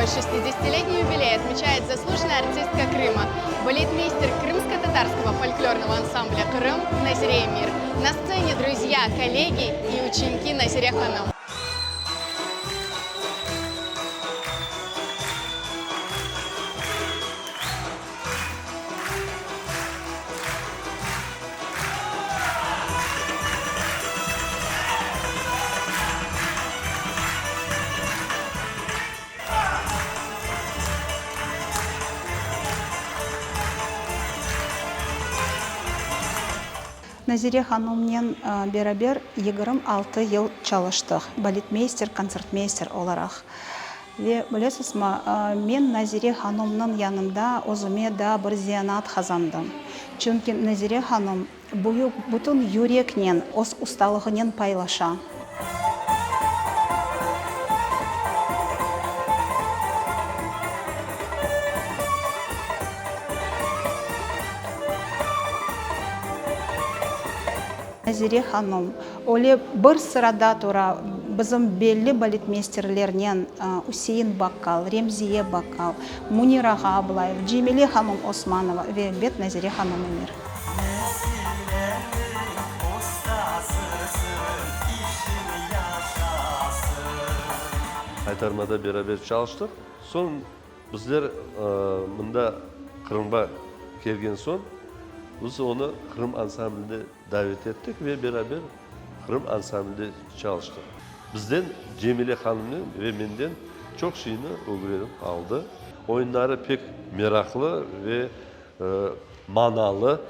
Свой 60-летний юбилей отмечает заслуженная артистка Крыма, балетмейстер крымско-татарского фольклорного ансамбля «Крым» Назире Эмир. На сцене друзья, коллеги и ученики Назире Ханум. Назире Хануммен берабер 26 ел çalıştық. Балетмейстер, концертмейстер оларақ. Ve білесіз ма, мен Назире Ханумның янында өзіме да бір зиянат қазандым. Чүнки Назире Ханум бүтін юрекнен, өз ұсталығынен пайлаша. Назире Ханум, оле бір сырада тұра біздің белі балетмейстерлерінен Усейн Бакал, Ремзие Бакал, Мунира Ғаблаев, Джемиле Ханум Османова ve бет Назире Ханум Эмир. Қайтармада beraber çalıştık. Son bizler mında Kırım'a kelgen son biz onu Kırım ansamblinde davet ettik ve beraber Kırım ansamblinde çalıştık. Bizden Cemile Hanım'ın ve menden çok şeyini öğrenip aldı. Oyunları pek meraklı ve manalı.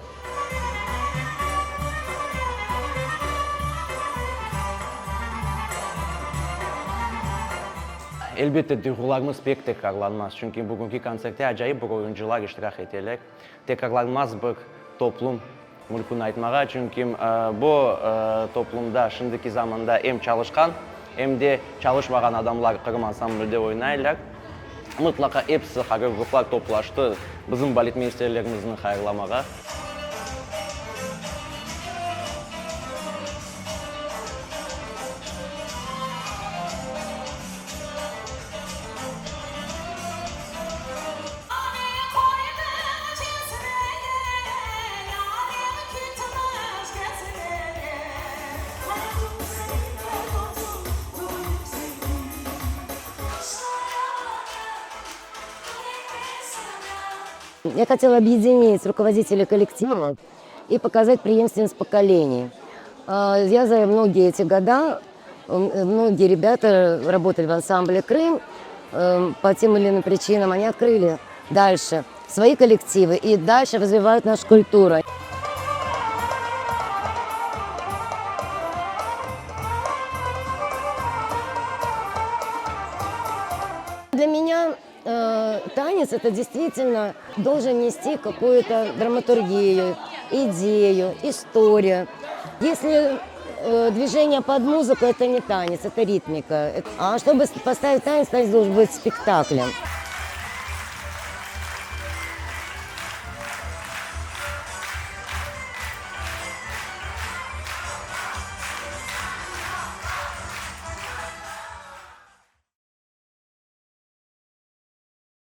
Elbette duygularımız pek tekrarlanmaz. Çünkü bugünkü konserte acayip bir oyuncular iştirak ettiler. Tekrarlanmaz bir toplum mümkün aytmağa. Çünkü bu toplumda şimdiki zamanda hem çalışkan hem de çalışmayan adamlar Kırım ansamblede oynayırlar. Mutlaka hepsi koreograflar toplaştı bizim baletmeisterlerimizin hayırlamağa. Я хотела объединить руководителей коллектива и показать преемственность поколений. Я за многие эти года, многие ребята работали в ансамбле «Крым», по тем или иным причинам они открыли дальше свои коллективы и дальше развивают нашу культуру. Для меня танец это действительно должен нести какую-то драматургию, идею, историю. Если движение под музыку, это не танец, это ритмика. А чтобы поставить танец, танец должен быть спектаклем.